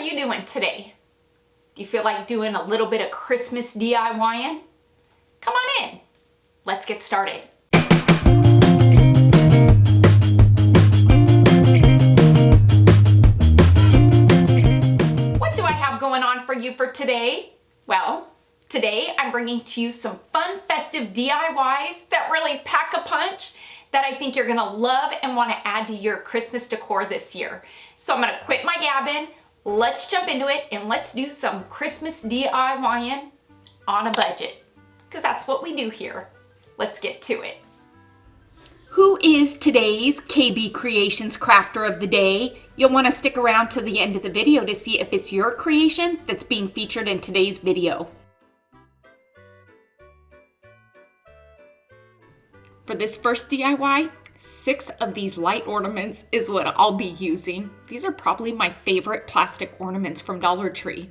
you doing today? Do you feel like doing a little bit of Christmas DIYing? Come on in. Let's get started. What do I have going on for you for today? Well, today I'm bringing to you some fun, festive DIYs that really pack a punch that I think you're gonna love and wanna add to your Christmas decor this year. So I'm gonna quit my gabbing, let's jump into it, and let's do some Christmas DIYing on a budget, because that's what we do here. Let's get to it. Who is today's KB Creations Crafter of the Day? You'll wanna stick around to the end of the video to see if it's your creation that's being featured in today's video. For this first DIY, 6 of these light ornaments is what I'll be using. These are probably my favorite plastic ornaments from Dollar Tree.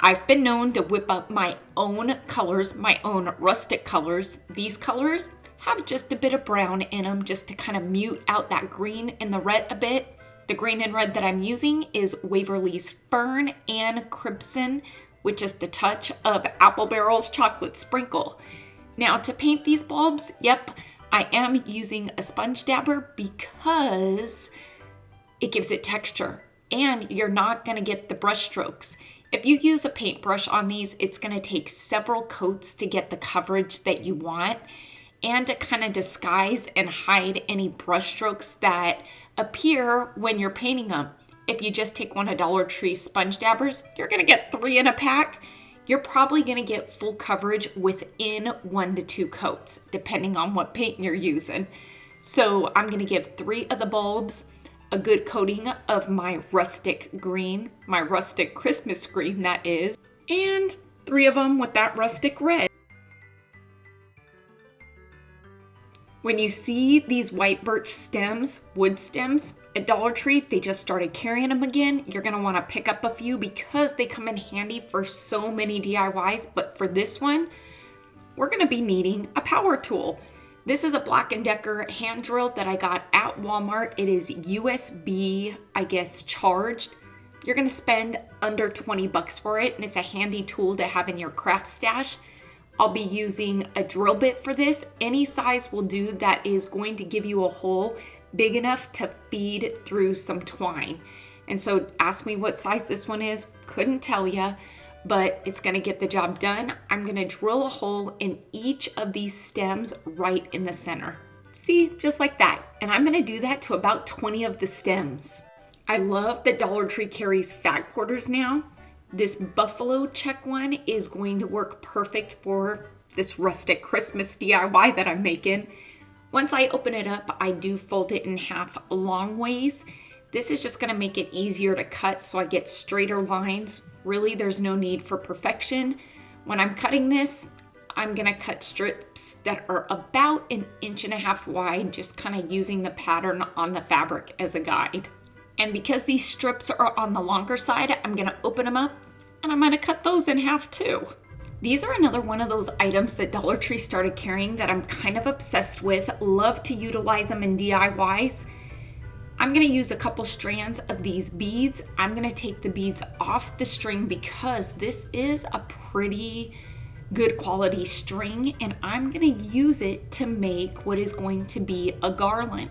I've been known to whip up my own colors, my own rustic colors. These colors have just a bit of brown in them just to kind of mute out that green and the red a bit. The green and red that I'm using is Waverly's Fern and Crimson with just a touch of Apple Barrel's Chocolate Sprinkle. Now to paint these bulbs, yep, I am using a sponge dabber because it gives it texture and you're not gonna get the brush strokes. If you use a paintbrush on these, it's gonna take several coats to get the coverage that you want and to kind of disguise and hide any brush strokes that appear when you're painting them. If you just take one of Dollar Tree sponge dabbers, you're gonna get 3 in a pack. You're probably gonna get full coverage within 1 to 2 coats, depending on what paint you're using. So I'm gonna give 3 of the bulbs a good coating of my rustic green, my rustic Christmas green that is, and 3 of them with that rustic red. When you see these white birch stems, wood stems, at Dollar Tree, they just started carrying them again. You're gonna wanna pick up a few because they come in handy for so many DIYs, but for this one, we're gonna be needing a power tool. This is a Black & Decker hand drill that I got at Walmart. It is USB, I guess, charged. You're gonna spend under 20 bucks for it, and it's a handy tool to have in your craft stash. I'll be using a drill bit for this. Any size will do that is going to give you a hole big enough to feed through some twine. And so ask me what size this one is, couldn't tell ya, but it's gonna get the job done. I'm gonna drill a hole in each of these stems right in the center. See, just like that. And I'm gonna do that to about 20 of the stems. I love that Dollar Tree carries fat quarters now. This buffalo check one is going to work perfect for this rustic Christmas DIY that I'm making. Once I open it up, I do fold it in half long ways. This is just gonna make it easier to cut so I get straighter lines. Really, there's no need for perfection. When I'm cutting this, I'm gonna cut strips that are about 1.5 inches wide, just kind of using the pattern on the fabric as a guide. And because these strips are on the longer side, I'm gonna open them up and I'm gonna cut those in half too. These are another one of those items that Dollar Tree started carrying that I'm kind of obsessed with. Love to utilize them in DIYs. I'm gonna use a couple strands of these beads. I'm gonna take the beads off the string because this is a pretty good quality string and I'm gonna use it to make what is going to be a garland.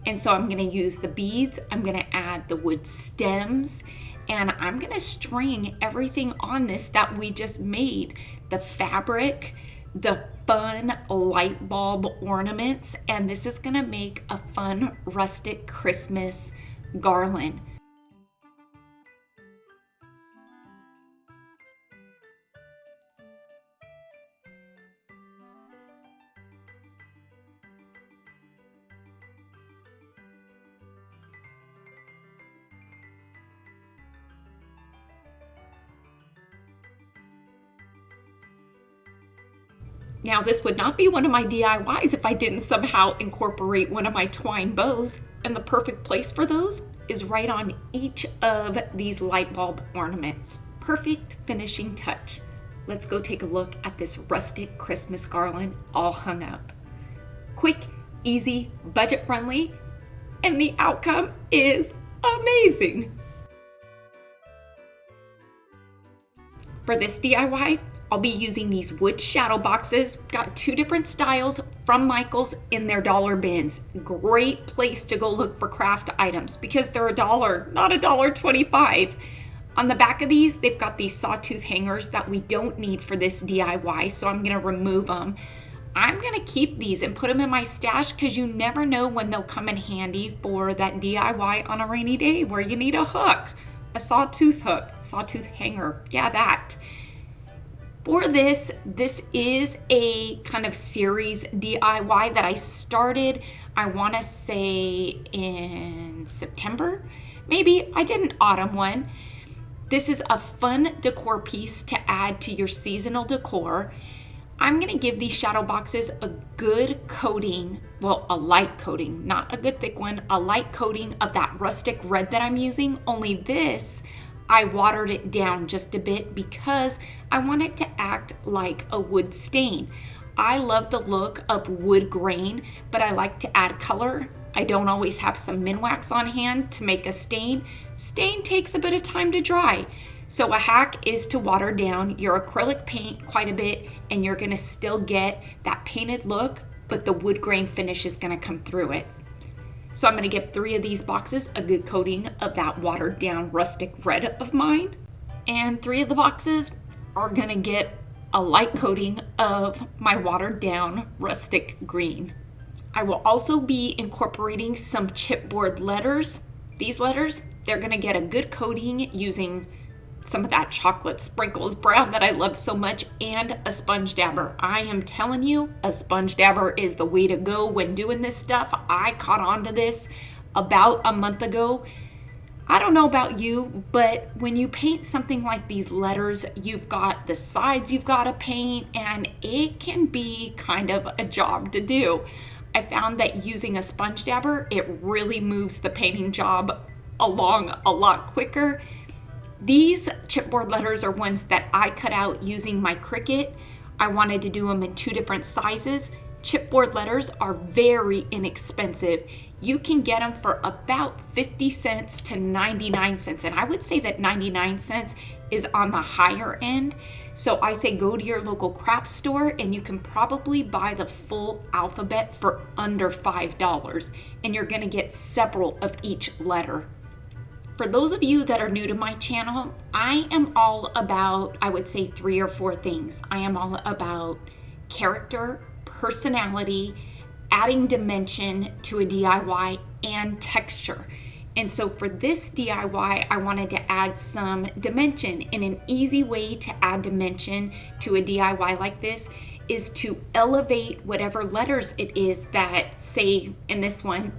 And so I'm gonna use the beads, I'm gonna add the wood stems, and I'm gonna string everything on this that we just made. The fabric, the fun light bulb ornaments, and this is gonna make a fun rustic Christmas garland. Now this would not be one of my DIYs if I didn't somehow incorporate one of my twine bows, and the perfect place for those is right on each of these light bulb ornaments. Perfect finishing touch. Let's go take a look at this rustic Christmas garland all hung up. Quick, easy, budget friendly, and the outcome is amazing. For this DIY, I'll be using these wood shadow boxes. Got 2 different styles from Michael's in their dollar bins. Great place to go look for craft items because they're $1, not $1.25. On the back of these, they've got these sawtooth hangers that we don't need for this DIY, so I'm gonna remove them. I'm gonna keep these and put them in my stash because you never know when they'll come in handy for that DIY on a rainy day where you need a hook, a sawtooth hook, sawtooth hanger, yeah, that. For this is a kind of series DIY that I started, I wanna say in September, maybe. I did an autumn one. This is a fun decor piece to add to your seasonal decor. I'm gonna give these shadow boxes a good coating, well, a light coating, not a good thick one, a light coating of that rustic red that I'm using, only this, I watered it down just a bit because I want it to act like a wood stain. I love the look of wood grain, but I like to add color. I don't always have some Minwax on hand to make a stain. Stain takes a bit of time to dry. So a hack is to water down your acrylic paint quite a bit and you're gonna still get that painted look, but the wood grain finish is gonna come through it. So I'm gonna give 3 of these boxes a good coating of that watered down rustic red of mine. And 3 of the boxes are gonna get a light coating of my watered down rustic green. I will also be incorporating some chipboard letters. These letters, they're gonna get a good coating using some of that chocolate sprinkles brown that I love so much and a sponge dabber. I am telling you, a sponge dabber is the way to go when doing this stuff. I caught on to this about a month ago. I don't know about you, but when you paint something like these letters, you've got the sides you've got to paint and it can be kind of a job to do. I found that using a sponge dabber, it really moves the painting job along a lot quicker. These chipboard letters are ones that I cut out using my Cricut. I wanted to do them in 2 different sizes. Chipboard letters are very inexpensive. You can get them for about 50 cents to 99 cents. And I would say that 99 cents is on the higher end. So I say go to your local craft store and you can probably buy the full alphabet for under $5. And you're gonna get several of each letter. For those of you that are new to my channel, I am all about, I would say 3 or 4 things. I am all about character, personality, adding dimension to a DIY, and texture. And so for this DIY, I wanted to add some dimension. And an easy way to add dimension to a DIY like this is to elevate whatever letters it is that, say in this one,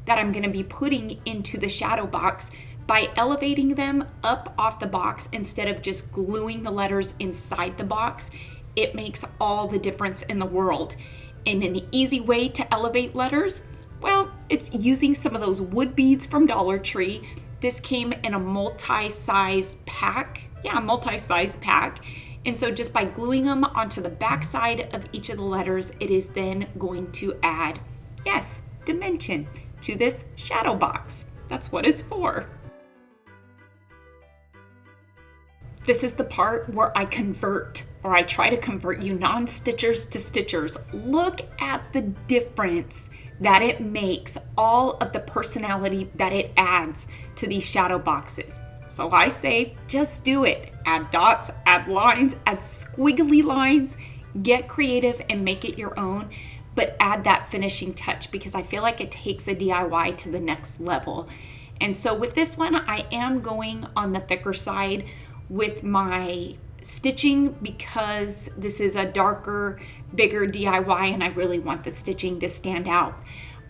that I'm gonna be putting into the shadow box by elevating them up off the box instead of just gluing the letters inside the box. It makes all the difference in the world. And an easy way to elevate letters, well, it's using some of those wood beads from Dollar Tree. This came in a multi-size pack. Yeah, multi-size pack. And so just by gluing them onto the back side of each of the letters, it is then going to add, yes, dimension to this shadow box. That's what it's for. This is the part where I convert, or I try to convert you non-stitchers to stitchers. Look at the difference that it makes, all of the personality that it adds to these shadow boxes. So I say, just do it. Add dots, add lines, add squiggly lines, get creative and make it your own, but add that finishing touch because I feel like it takes a DIY to the next level. And so with this one, I am going on the thicker side with my stitching because this is a darker, bigger DIY and I really want the stitching to stand out.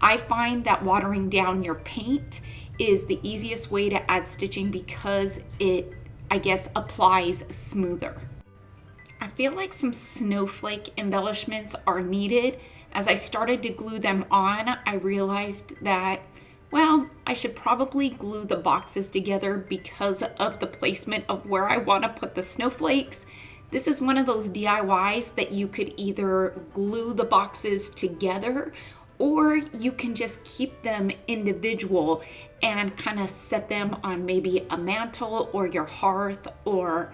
I find that watering down your paint is the easiest way to add stitching because it, I guess, applies smoother. I feel like some snowflake embellishments are needed. As I started to glue them on, I realized that, well, I should probably glue the boxes together because of the placement of where I want to put the snowflakes. This is one of those DIYs that you could either glue the boxes together or you can just keep them individual and kind of set them on maybe a mantle or your hearth or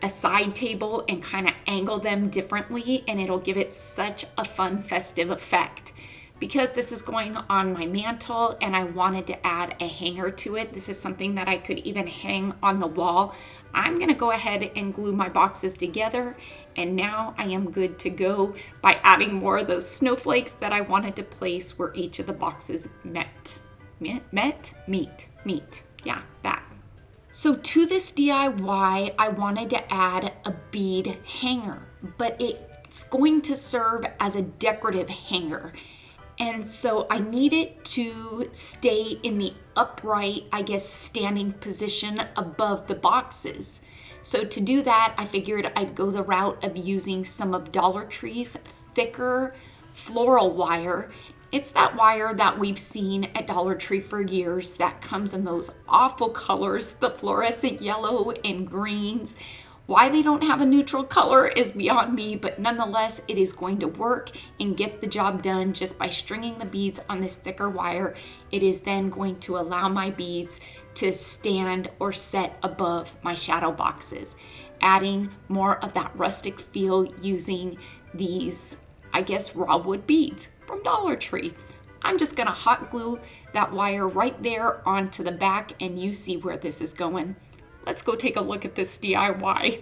a side table and kind of angle them differently, and it'll give it such a fun festive effect. Because this is going on my mantle and I wanted to add a hanger to it, this is something that I could even hang on the wall. I'm gonna go ahead and glue my boxes together, and now I am good to go by adding more of those snowflakes that I wanted to place where each of the boxes meet. Yeah, that. So to this DIY, I wanted to add a bead hanger, but it's going to serve as a decorative hanger. And so I need it to stay in the upright, I guess, standing position above the boxes. So to do that, I figured I'd go the route of using some of Dollar Tree's thicker floral wire. It's that wire that we've seen at Dollar Tree for years that comes in those awful colors, the fluorescent yellow and greens. Why they don't have a neutral color is beyond me, but nonetheless, it is going to work and get the job done just by stringing the beads on this thicker wire. It is then going to allow my beads to stand or set above my shadow boxes, adding more of that rustic feel using these, I guess, raw wood beads from Dollar Tree. I'm just gonna hot glue that wire right there onto the back, and you see where this is going. Let's go take a look at this DIY.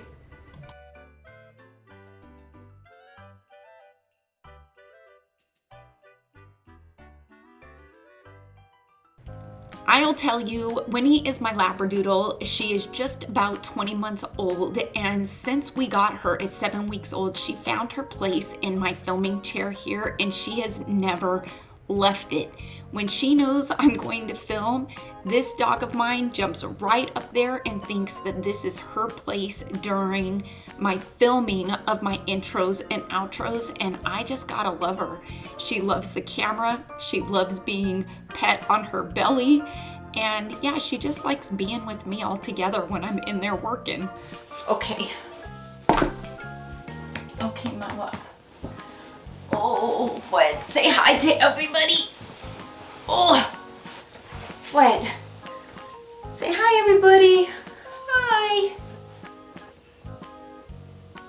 I'll tell you, Winnie is my Labradoodle. She is just about 20 months old, and since we got her at 7 weeks old, she found her place in my filming chair here, and she has never left it. When she knows I'm going to film, this dog of mine jumps right up there and thinks that this is her place during my filming of my intros and outros, and I just gotta love her. She loves the camera, she loves being pet on her belly, and yeah, she just likes being with me all together when I'm in there working. Okay, my love. Oh, Fred, say hi to everybody. Oh, Fred, say hi, everybody. Hi.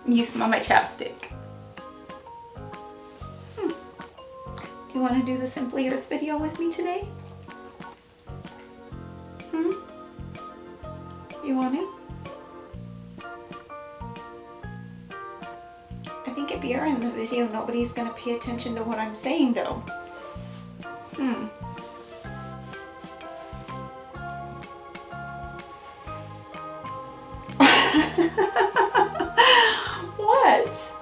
You smell my chapstick. Do you want to do the Simply Earth video with me today? Do you want to? I think if you're in the video, nobody's going to pay attention to what I'm saying, though. What?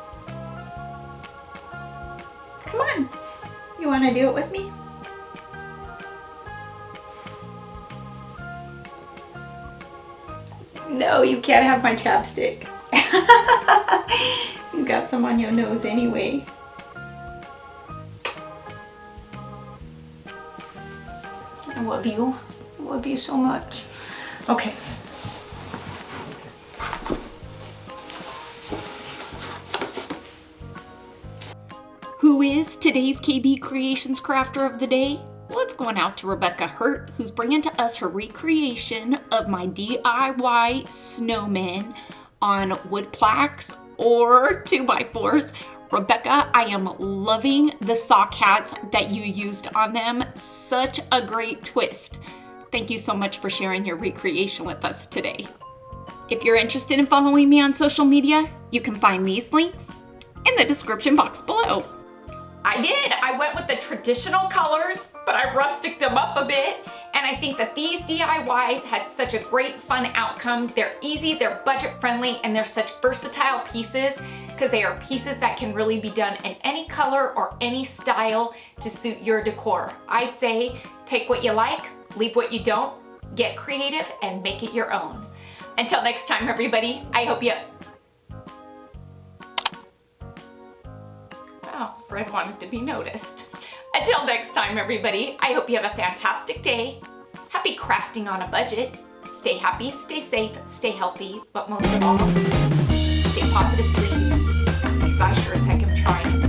Come on. You want to do it with me? No, you can't have my chapstick. You got some on your nose anyway. I love you. I love you so much. Okay. Who is today's KB Creations Crafter of the Day? Well, it's going out to Rebecca Hurt, who's bringing to us her recreation of my DIY snowmen on wood plaques or 2x4s. Rebecca, I am loving the sock hats that you used on them. Such a great twist. Thank you so much for sharing your recreation with us today. If you're interested in following me on social media, you can find these links in the description box below. I did. I went with the traditional colors, but I rusticked them up a bit. And I think that these DIYs had such a great fun outcome. They're easy, they're budget friendly, and they're such versatile pieces because they are pieces that can really be done in any color or any style to suit your decor. I say take what you like, leave what you don't, get creative, and make it your own. Until next time, everybody, I hope you... Oh, Fred wanted to be noticed. Until next time, everybody, I hope you have a fantastic day. Happy crafting on a budget. Stay happy, stay safe, stay healthy, but most of all, stay positive, please. Because I sure as heck am trying.